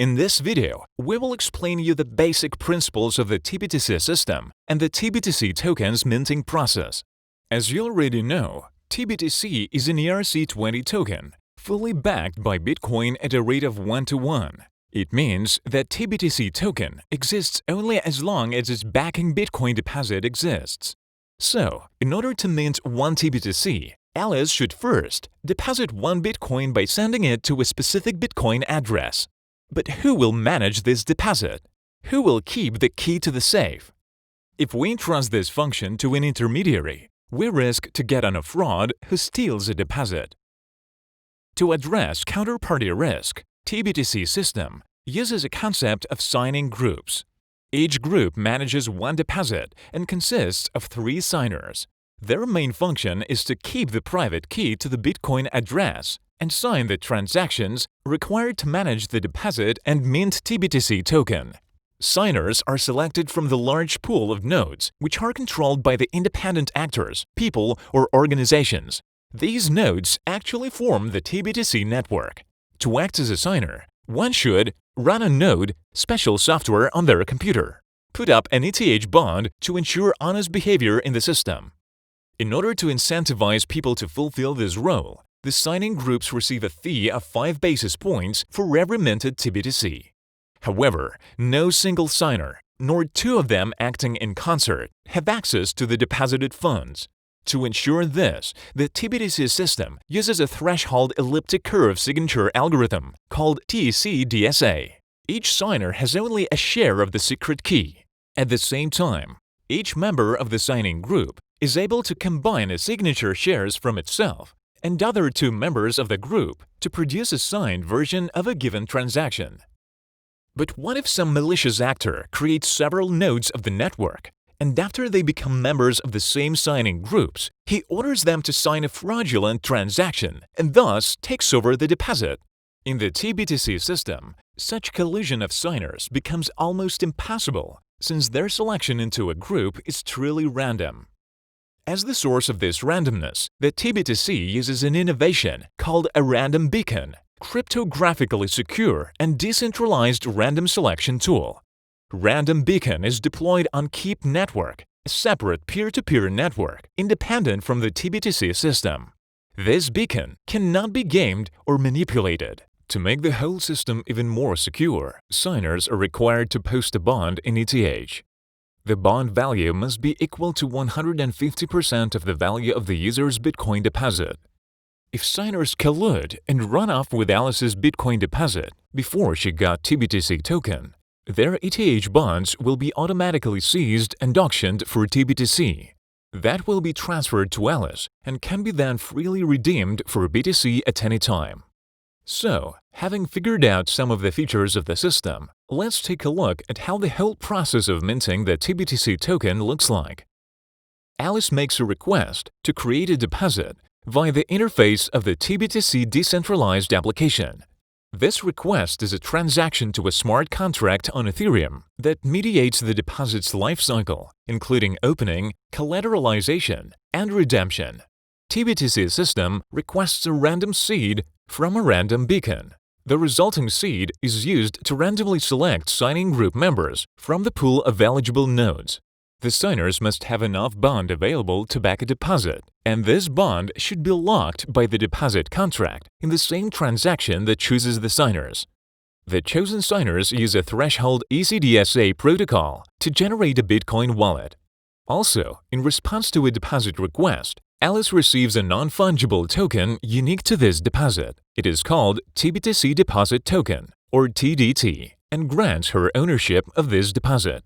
In this video, we will explain you the basic principles of the tBTC system and the tBTC tokens minting process. As you already know, tBTC is an ERC20 token, fully backed by Bitcoin at a rate of 1-to-1. It means that tBTC token exists only as long as its backing Bitcoin deposit exists. So, in order to mint 1 tBTC, Alice should first deposit 1 Bitcoin by sending it to a specific Bitcoin address. But who will manage this deposit? Who will keep the key to the safe? If we entrust this function to an intermediary, we risk to get on a fraud who steals a deposit. To address counterparty risk, tBTC system uses a concept of signing groups. Each group manages 1 deposit and consists of 3 signers. Their main function is to keep the private key to the Bitcoin address and sign the transactions required to manage the deposit and mint tBTC token. Signers are selected from the large pool of nodes, which are controlled by the independent actors, people, or organizations. These nodes actually form the tBTC network. To act as a signer, one should run a node special software on their computer, put up an ETH bond to ensure honest behavior in the system. In order to incentivize people to fulfill this role, the signing groups receive a fee of 5 basis points for every minted tBTC. However, no single signer, nor 2 of them acting in concert, have access to the deposited funds. To ensure this, the tBTC system uses a threshold elliptic curve signature algorithm called tCDSA. Each signer has only a share of the secret key. At the same time, each member of the signing group is able to combine a signature shares from itself and other 2 members of the group to produce a signed version of a given transaction. But what if some malicious actor creates several nodes of the network, and after they become members of the same signing groups, he orders them to sign a fraudulent transaction and thus takes over the deposit? In the tBTC system, such collusion of signers becomes almost impossible, since their selection into a group is truly random. As the source of this randomness, the tBTC uses an innovation called a random beacon, cryptographically secure and decentralized random selection tool. Random beacon is deployed on Keep network, a separate peer-to-peer network independent from the tBTC system. This beacon cannot be gamed or manipulated. To make the whole system even more secure, signers are required to post a bond in ETH. The bond value must be equal to 150% of the value of the user's Bitcoin deposit. If signers collude and run off with Alice's Bitcoin deposit before she got tBTC token, their ETH bonds will be automatically seized and auctioned for tBTC. That will be transferred to Alice and can be then freely redeemed for BTC at any time. So, having figured out some of the features of the system, let's take a look at how the whole process of minting the tBTC token looks like. Alice makes a request to create a deposit via the interface of the tBTC decentralized application. This request is a transaction to a smart contract on Ethereum that mediates the deposit's lifecycle, including opening, collateralization, and redemption. tBTC system requests a random seed from a random beacon. The resulting seed is used to randomly select signing group members from the pool of eligible nodes. The signers must have enough bond available to back a deposit, and this bond should be locked by the deposit contract in the same transaction that chooses the signers. The chosen signers use a threshold tCDSA protocol to generate a Bitcoin wallet. Also, in response to a deposit request, Alice receives a non-fungible token unique to this deposit. It is called tBTC Deposit Token, or TDT, and grants her ownership of this deposit.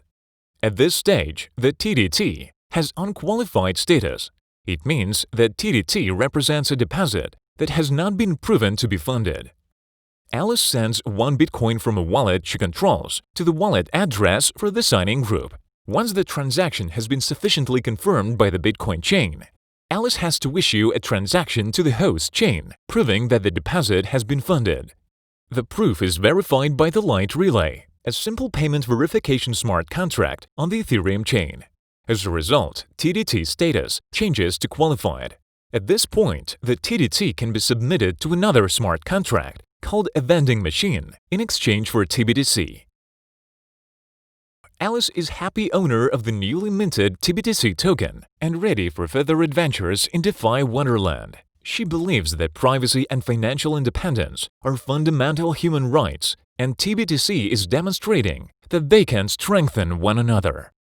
At this stage, the TDT has unqualified status. It means that TDT represents a deposit that has not been proven to be funded. Alice sends 1 Bitcoin from a wallet she controls to the wallet address for the signing group. Once the transaction has been sufficiently confirmed by the Bitcoin chain, Alice has to issue a transaction to the host chain, proving that the deposit has been funded. The proof is verified by the Light Relay, a simple payment verification smart contract on the Ethereum chain. As a result, TDT status changes to qualified. At this point, the TDT can be submitted to another smart contract called a vending machine, in exchange for tBTC. Alice is happy owner of the newly minted tBTC token and ready for further adventures in DeFi Wonderland. She believes that privacy and financial independence are fundamental human rights, and tBTC is demonstrating that they can strengthen one another.